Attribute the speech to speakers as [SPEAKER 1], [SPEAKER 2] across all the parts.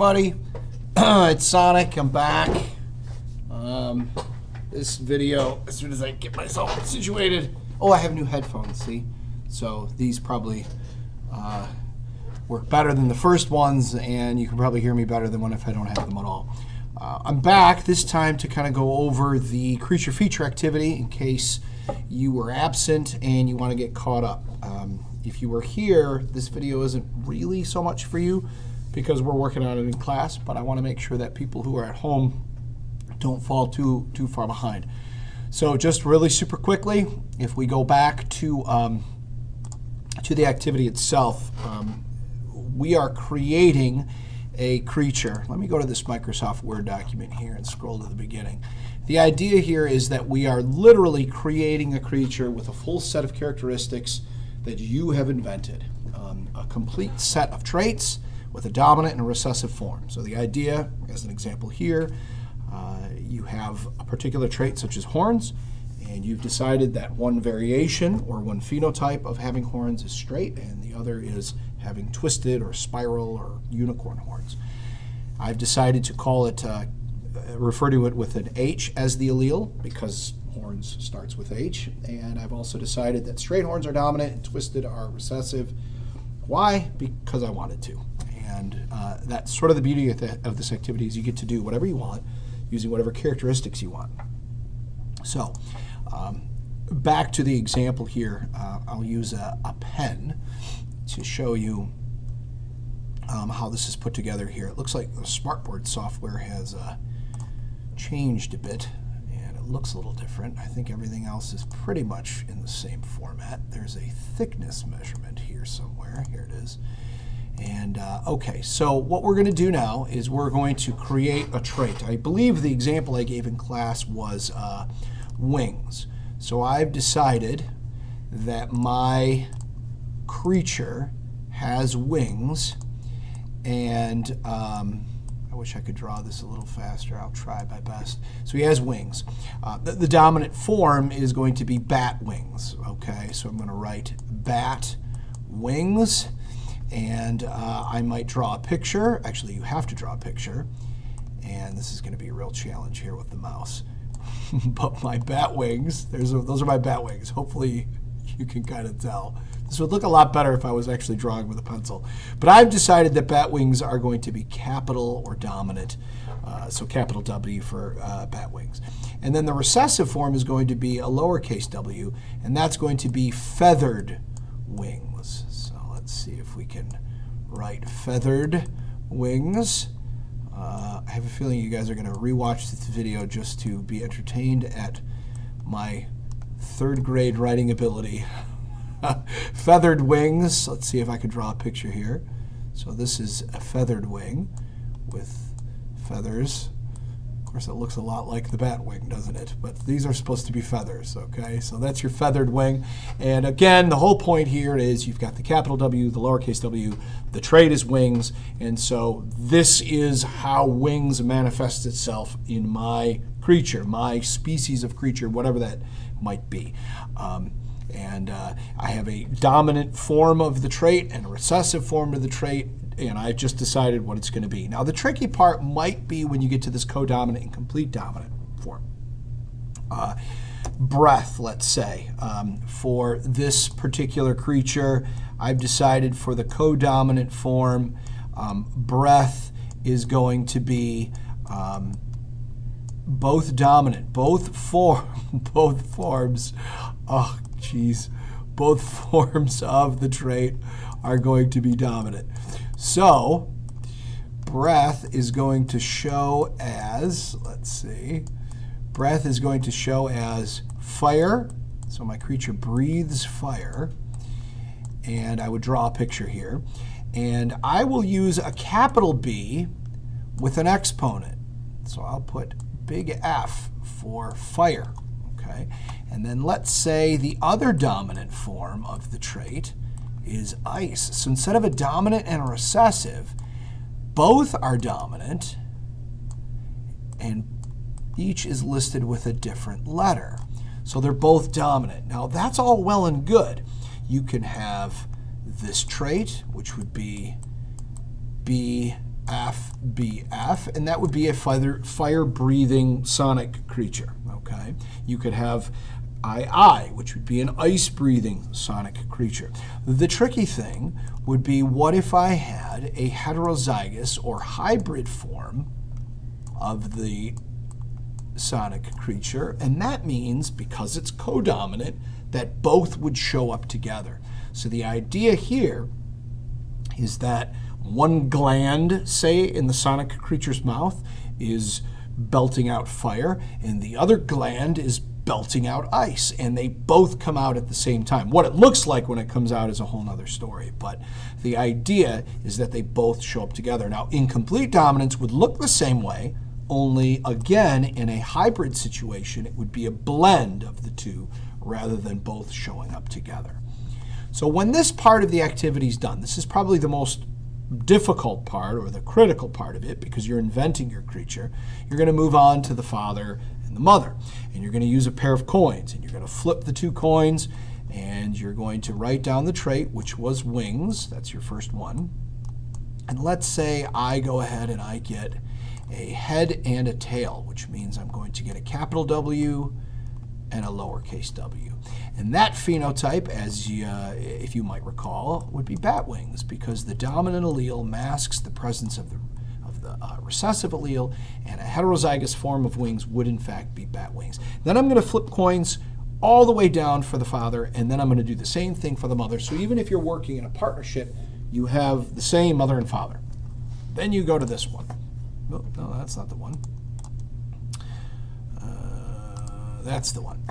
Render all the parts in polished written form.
[SPEAKER 1] Buddy, it's Sonic. I'm back. This video, as soon as I get myself situated. Oh, I have new headphones, see? So these probably work better than the first ones, and you can probably hear me better than one if I don't have them at all. I'm back this time to kind of go over the creature feature activity in case you were absent and you want to get caught up. If you were here, this video isn't really so much for you because we're working on it in class, but I want to make sure that people who are at home don't fall too far behind. So just really super quickly, if we go back to the activity itself, we are creating a creature. Let me go to this Microsoft Word document here and scroll to the beginning. The idea here is that we are literally creating a creature with a full set of characteristics that you have invented. A complete set of traits with a dominant and a recessive form. So the idea, as an example here, you have a particular trait such as horns, and you've decided that one variation or one phenotype of having horns is straight and the other is having twisted or spiral or unicorn horns. I've decided to call it, refer to it with an H as the allele because horns starts with H, and I've also decided that straight horns are dominant and twisted are recessive. Why? Because I wanted to. And that's sort of the beauty of this activity is you get to do whatever you want using whatever characteristics you want. So back to the example here, I'll use a pen to show you how this is put together here. It looks like the Smartboard software has changed a bit, and it looks a little different. I think everything else is pretty much in the same format. There's a thickness measurement here somewhere. Here it is. And okay, so what we're going to do now is we're going to create a trait. I believe the example I gave in class was wings. So I've decided that my creature has wings, and I wish I could draw this a little faster. I'll try my best. So he has wings. The dominant form is going to be bat wings. Okay, so I'm going to write bat wings. And I might draw a picture. Actually, you have to draw a picture. And this is going to be a real challenge here with the mouse. But my bat wings, those are my bat wings. Hopefully, you can kind of tell. This would look a lot better if I was actually drawing with a pencil. But I've decided that bat wings are going to be capital or dominant. So capital W for bat wings. And then the recessive form is going to be a lowercase w, and that's going to be feathered wings. Let's see if we can write feathered wings. I have a feeling you guys are going to rewatch this video just to be entertained at my third grade writing ability. Feathered wings. Let's see if I can draw a picture here. So this is a feathered wing with feathers. Of course, it looks a lot like the bat wing, doesn't it? But these are supposed to be feathers, okay? So that's your feathered wing. And again, the whole point here is you've got the capital W, the lowercase w, the trait is wings, and so this is how wings manifests itself in my creature, my species of creature, whatever that might be. I have a dominant form of the trait and a recessive form of the trait, and I've just decided what it's going to be. Now, the tricky part might be when you get to this codominant and complete dominant form. Breath, let's say. For this particular creature, I've decided for the codominant form, breath is going to be both dominant, both forms. Oh, geez. Both forms of the trait are going to be dominant. So, breath is going to show as, let's see, breath is going to show as fire. So my creature breathes fire. And I would draw a picture here. And I will use a capital B with an exponent. So I'll put big F for fire. Okay? And then let's say the other dominant form of the trait is ice. So instead of a dominant and a recessive, both are dominant, and each is listed with a different letter. So they're both dominant. Now that's all well and good. You can have this trait, which would be B FBF, and that would be a fire-breathing sonic creature, okay? You could have II, which would be an ice-breathing sonic creature. The tricky thing would be, what if I had a heterozygous or hybrid form of the sonic creature? And that means, because it's codominant, that both would show up together. So the idea here is that one gland, say, in the sonic creature's mouth is belting out fire, and the other gland is belting out ice, and they both come out at the same time. What it looks like when it comes out is a whole nother story, but the idea is that they both show up together. Now, incomplete dominance would look the same way, only, again, in a hybrid situation, it would be a blend of the two rather than both showing up together. So when this part of the activity is done, this is probably the most difficult part, or the critical part of it, because you're inventing your creature. You're going to move on to the father and the mother, and you're going to use a pair of coins, and you're going to flip the two coins, and you're going to write down the trait, which was wings. That's your first one. And let's say I go ahead and I get a head and a tail, which means I'm going to get a capital W and a lowercase w. And that phenotype, as if you might recall, would be bat wings, because the dominant allele masks the presence of the recessive allele, and a heterozygous form of wings would in fact be bat wings. Then I'm going to flip coins all the way down for the father, and then I'm going to do the same thing for the mother. So even if you're working in a partnership, you have the same mother and father. Then you go to this one. Oh, no, that's not the one. That's the one.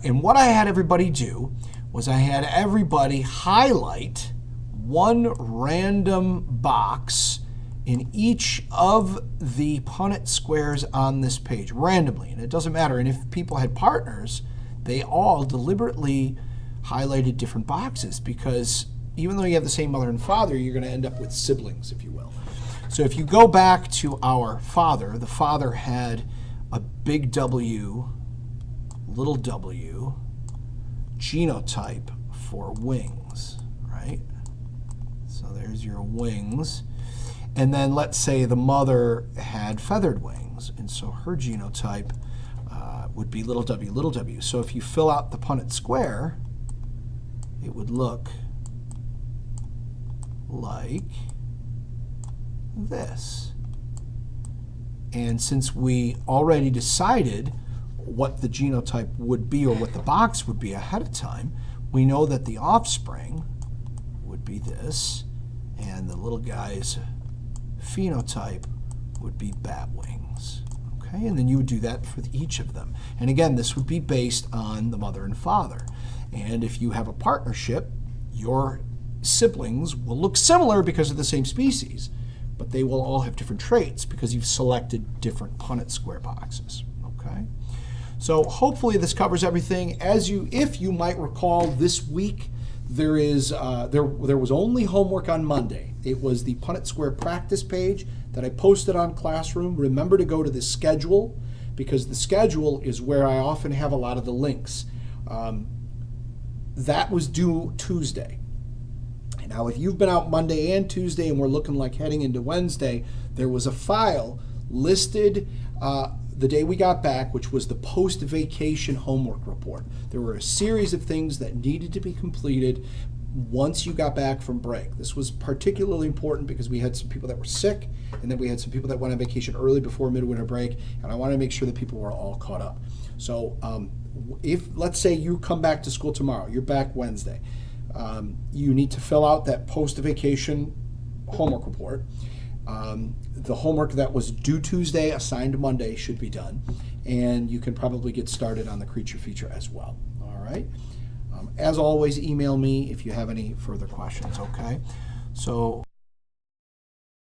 [SPEAKER 1] And what I had everybody do was I had everybody highlight one random box in each of the Punnett squares on this page, randomly. And it doesn't matter. And if people had partners, they all deliberately highlighted different boxes, because even though you have the same mother and father, you're going to end up with siblings, if you will. So if you go back to our father, the father had a big W, little w, genotype for wings, right? So there's your wings. And then let's say the mother had feathered wings, and so her genotype would be little w, little w. So if you fill out the Punnett square, it would look like this. And since we already decided what the genotype would be, or what the box would be ahead of time, we know that the offspring would be this, and the little guy's phenotype would be bat wings. Okay, and then you would do that for each of them. And again, this would be based on the mother and father. And if you have a partnership, your siblings will look similar because of the same species, but they will all have different traits because you've selected different Punnett square boxes. Okay. So hopefully this covers everything. If you might recall, this week there was only homework on Monday. It was the Punnett Square practice page that I posted on Classroom. Remember to go to the schedule, because the schedule is where I often have a lot of the links. That was due Tuesday. Now, if you've been out Monday and Tuesday and we're looking like heading into Wednesday, there was a file listed the day we got back, which was the post-vacation homework report. There were a series of things that needed to be completed once you got back from break. This was particularly important because we had some people that were sick, and then we had some people that went on vacation early before midwinter break, and I wanted to make sure that people were all caught up. So if, let's say you come back to school tomorrow, you're back Wednesday, you need to fill out that post-vacation homework report. The homework that was due Tuesday, assigned Monday, should be done, and you can probably get started on the creature feature as well. All right. As always, email me if you have any further questions. Okay. So.